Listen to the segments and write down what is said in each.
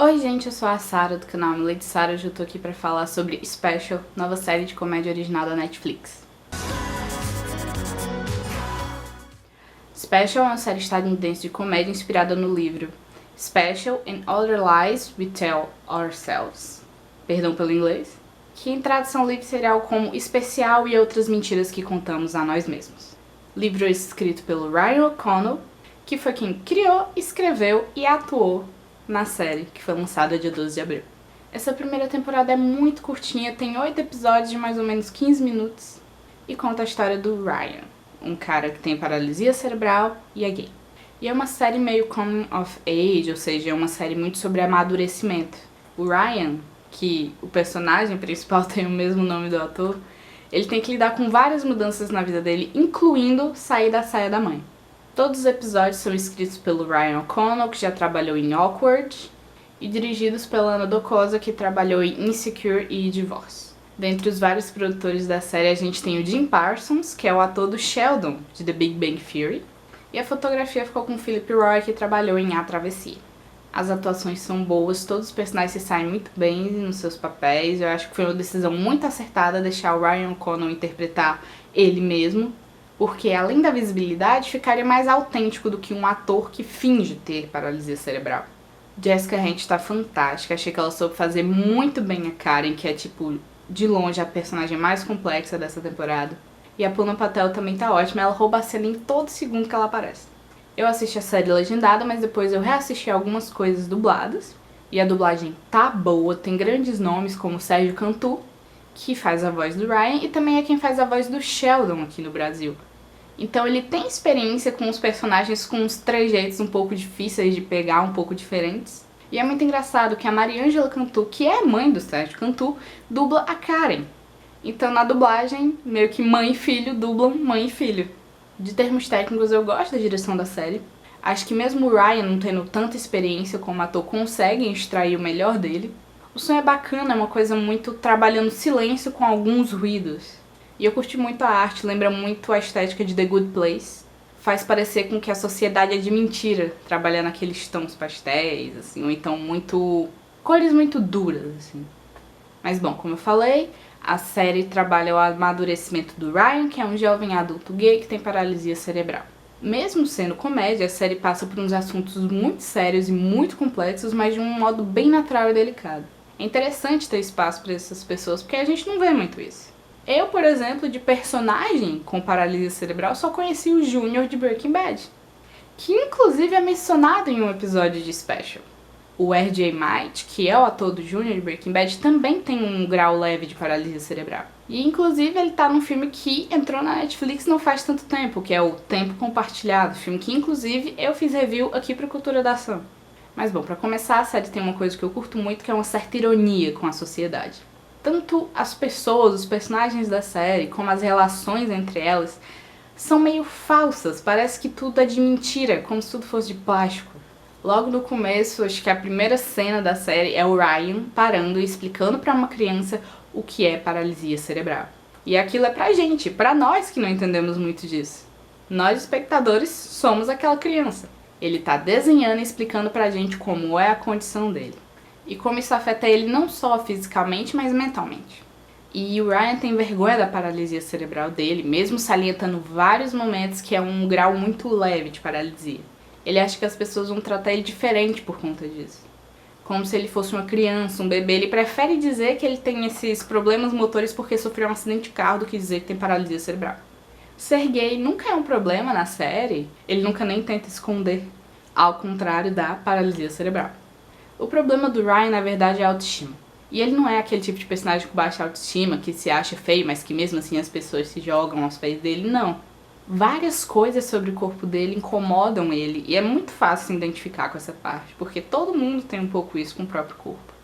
Oi gente, eu sou a Sarah do canal Lady Sarah. Hoje eu tô aqui pra falar sobre Special, nova série de comédia original da Netflix. Special é uma série estadunidense de comédia inspirada no livro Special and Other Lies We Tell Ourselves, perdão pelo inglês, que em tradução livre seria algo como Especial e Outras Mentiras que Contamos a Nós Mesmos. Livro escrito pelo Ryan O'Connell, que foi quem criou, escreveu e atuou na série, que foi lançada dia 12 de abril. Essa primeira temporada é muito curtinha, tem 8 episódios de mais ou menos 15 minutos e conta a história do Ryan, um cara que tem paralisia cerebral e é gay. E é uma série meio coming of age, ou seja, é uma série muito sobre amadurecimento. O Ryan, que o personagem principal tem o mesmo nome do ator, ele tem que lidar com várias mudanças na vida dele, incluindo sair da saia da mãe. Todos os episódios são escritos pelo Ryan O'Connell, que já trabalhou em Awkward, e dirigidos pela Ana Docosa, que trabalhou em Insecure e Divorce. Dentre os vários produtores da série, a gente tem o Jim Parsons, que é o ator do Sheldon, de The Big Bang Theory, e a fotografia ficou com Philip Roy, que trabalhou em A Travessia. As atuações são boas, todos os personagens se saem muito bem nos seus papéis. Eu acho que foi uma decisão muito acertada deixar o Ryan O'Connell interpretar ele mesmo, porque além da visibilidade, ficaria mais autêntico do que um ator que finge ter paralisia cerebral. Jessica Henwick tá fantástica, achei que ela soube fazer muito bem a Karen, que é tipo, de longe, a personagem mais complexa dessa temporada. E a Poonam Patel também tá ótima, ela rouba a cena em todo segundo que ela aparece. Eu assisti a série legendada, mas depois eu reassisti algumas coisas dubladas, e a dublagem tá boa, tem grandes nomes como Sérgio Cantu, que faz a voz do Ryan, e também é quem faz a voz do Sheldon aqui no Brasil. Então ele tem experiência com os personagens com uns trejeitos um pouco difíceis de pegar, um pouco diferentes. E é muito engraçado que a Mariângela Cantu, que é mãe do Sérgio Cantu, dubla a Karen. Então na dublagem, meio que mãe e filho dublam mãe e filho. De termos técnicos, eu gosto da direção da série. Acho que mesmo o Ryan, não tendo tanta experiência como ator, consegue extrair o melhor dele. O som é bacana, é uma coisa muito trabalhando silêncio com alguns ruídos. E eu curti muito a arte, lembra muito a estética de The Good Place. Faz parecer com que a sociedade é de mentira, trabalhar naqueles tons pastéis, assim, ou então cores muito duras, assim. Mas bom, como eu falei, a série trabalha o amadurecimento do Ryan, que é um jovem adulto gay que tem paralisia cerebral. Mesmo sendo comédia, a série passa por uns assuntos muito sérios e muito complexos, mas de um modo bem natural e delicado. É interessante ter espaço para essas pessoas, porque a gente não vê muito isso. Eu, por exemplo, de personagem com paralisia cerebral, só conheci o Júnior de Breaking Bad, que inclusive é mencionado em um episódio de Special. O R.J. Might, que é o ator do Júnior de Breaking Bad, também tem um grau leve de paralisia cerebral. E inclusive ele tá num filme que entrou na Netflix não faz tanto tempo, que é o Tempo Compartilhado, filme que inclusive eu fiz review aqui pra Cultura da Ação. Mas bom, pra começar, a série tem uma coisa que eu curto muito, que é uma certa ironia com a sociedade. Tanto as pessoas, os personagens da série, como as relações entre elas, são meio falsas, parece que tudo é de mentira, como se tudo fosse de plástico. Logo no começo, acho que a primeira cena da série é o Ryan parando e explicando pra uma criança o que é paralisia cerebral. E aquilo é pra gente, pra nós que não entendemos muito disso. Nós, espectadores, somos aquela criança. Ele tá desenhando e explicando pra gente como é a condição dele. E como isso afeta ele não só fisicamente, mas mentalmente. E o Ryan tem vergonha da paralisia cerebral dele, mesmo salientando vários momentos que é um grau muito leve de paralisia. Ele acha que as pessoas vão tratar ele diferente por conta disso. Como se ele fosse uma criança, um bebê. Ele prefere dizer que ele tem esses problemas motores porque sofreu um acidente de carro do que dizer que tem paralisia cerebral. Ser gay nunca é um problema na série, ele nunca nem tenta esconder, ao contrário da paralisia cerebral. O problema do Ryan, na verdade, é a autoestima. E ele não é aquele tipo de personagem com baixa autoestima, que se acha feio, mas que mesmo assim as pessoas se jogam aos pés dele, não. Várias coisas sobre o corpo dele incomodam ele, e é muito fácil se identificar com essa parte, porque todo mundo tem um pouco isso com o próprio corpo.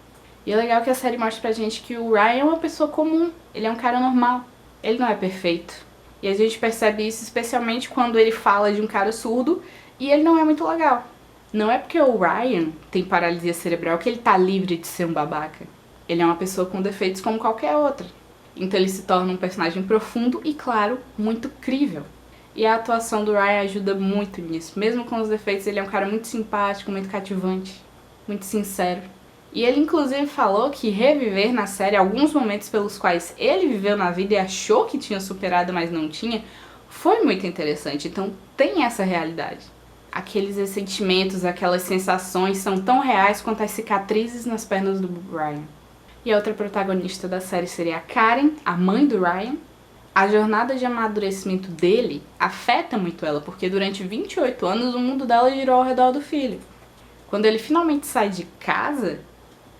E é legal que a série mostra pra gente que o Ryan é uma pessoa comum, ele é um cara normal, ele não é perfeito. E a gente percebe isso especialmente quando ele fala de um cara surdo, e ele não é muito legal. Não é porque o Ryan tem paralisia cerebral que ele tá livre de ser um babaca. Ele é uma pessoa com defeitos como qualquer outra. Então ele se torna um personagem profundo e, claro, muito crível. E a atuação do Ryan ajuda muito nisso. Mesmo com os defeitos, ele é um cara muito simpático, muito cativante, muito sincero. E ele inclusive falou que reviver na série alguns momentos pelos quais ele viveu na vida e achou que tinha superado, mas não tinha, foi muito interessante. Então tem essa realidade. Aqueles ressentimentos, aquelas sensações são tão reais quanto as cicatrizes nas pernas do Ryan. E a outra protagonista da série seria a Karen, a mãe do Ryan. A jornada de amadurecimento dele afeta muito ela, porque durante 28 anos o mundo dela girou ao redor do filho. Quando ele finalmente sai de casa,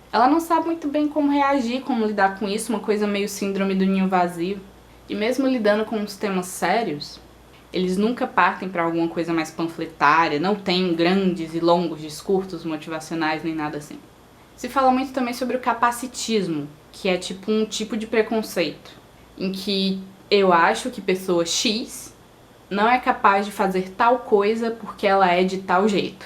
ela não sabe muito bem como reagir, como lidar com isso, uma coisa meio síndrome do ninho vazio. E mesmo lidando com os temas sérios, eles nunca partem para alguma coisa mais panfletária, não tem grandes e longos discursos motivacionais nem nada assim. Se fala muito também sobre o capacitismo, que é tipo um tipo de preconceito, em que eu acho que pessoa X não é capaz de fazer tal coisa porque ela é de tal jeito.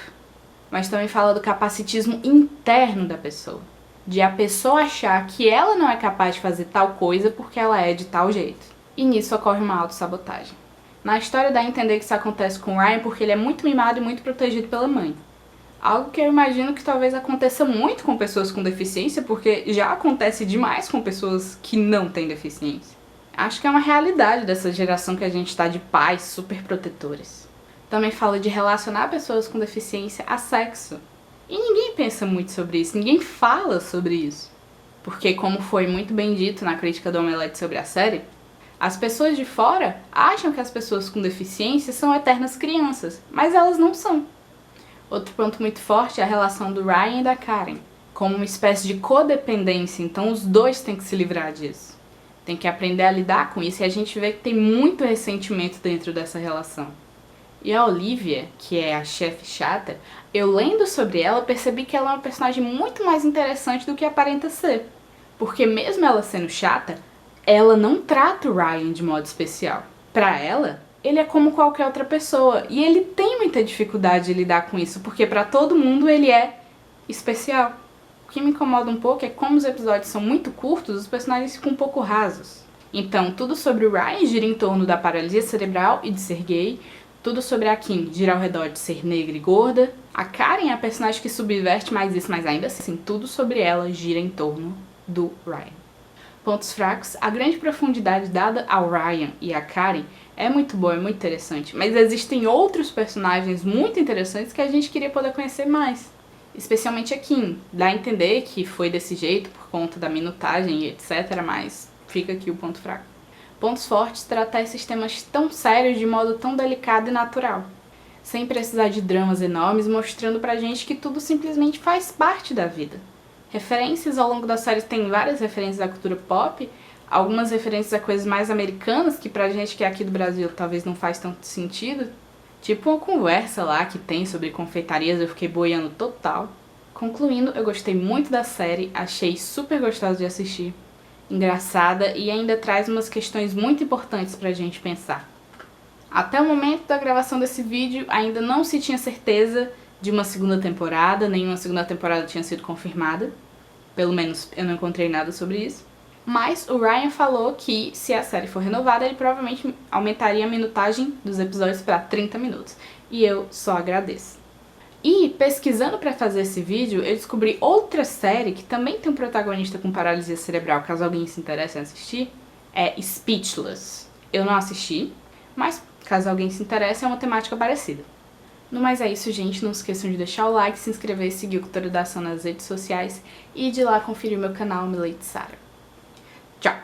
Mas também fala do capacitismo interno da pessoa. De a pessoa achar que ela não é capaz de fazer tal coisa porque ela é de tal jeito. E nisso ocorre uma autossabotagem. Na história dá a entender que isso acontece com o Ryan porque ele é muito mimado e muito protegido pela mãe. Algo que eu imagino que talvez aconteça muito com pessoas com deficiência, porque já acontece demais com pessoas que não têm deficiência. Acho que é uma realidade dessa geração que a gente tá de pais super protetores. Também fala de relacionar pessoas com deficiência a sexo. E ninguém pensa muito sobre isso, ninguém fala sobre isso. Porque, como foi muito bem dito na crítica do Omelete sobre a série, as pessoas de fora acham que as pessoas com deficiência são eternas crianças, mas elas não são. Outro ponto muito forte é a relação do Ryan e da Karen, como uma espécie de codependência, então os dois têm que se livrar disso. Tem que aprender a lidar com isso e a gente vê que tem muito ressentimento dentro dessa relação. E a Olivia, que é a chefe chata, eu lendo sobre ela percebi que ela é uma personagem muito mais interessante do que aparenta ser. Porque mesmo ela sendo chata, ela não trata o Ryan de modo especial. Pra ela, ele é como qualquer outra pessoa e ele tem muita dificuldade de lidar com isso, porque pra todo mundo ele é especial. O que me incomoda um pouco é como os episódios são muito curtos, os personagens ficam um pouco rasos. Então, tudo sobre o Ryan gira em torno da paralisia cerebral e de ser gay, tudo sobre a Kim gira ao redor de ser negra e gorda, a Karen é a personagem que subverte mais isso, mas ainda assim, tudo sobre ela gira em torno do Ryan. Pontos fracos, a grande profundidade dada ao Ryan e à Karen é muito boa, é muito interessante, mas existem outros personagens muito interessantes que a gente queria poder conhecer mais. Especialmente a Kim, dá a entender que foi desse jeito por conta da minutagem e etc, mas fica aqui o ponto fraco. Pontos fortes, tratar esses temas tão sérios de modo tão delicado e natural, sem precisar de dramas enormes, mostrando pra gente que tudo simplesmente faz parte da vida. Referências ao longo da série tem várias referências à cultura pop, algumas referências a coisas mais americanas que pra gente que é aqui do Brasil talvez não faz tanto sentido. Tipo uma conversa lá que tem sobre confeitarias, eu fiquei boiando total. Concluindo, eu gostei muito da série, achei super gostosa de assistir, engraçada e ainda traz umas questões muito importantes pra gente pensar. Até o momento da gravação desse vídeo, ainda não se tinha certeza de uma segunda temporada, nenhuma segunda temporada tinha sido confirmada. Pelo menos eu não encontrei nada sobre isso. Mas o Ryan falou que se a série for renovada, ele provavelmente aumentaria a minutagem dos episódios para 30 minutos. E eu só agradeço. E pesquisando para fazer esse vídeo, eu descobri outra série que também tem um protagonista com paralisia cerebral, caso alguém se interesse em assistir, é Speechless. Eu não assisti, mas caso alguém se interesse, é uma temática parecida. No mais é isso, gente. Não se esqueçam de deixar o like, se inscrever e seguir o Cultura da Ação nas redes sociais e de lá conferir meu canal Milady Sara. Tchau!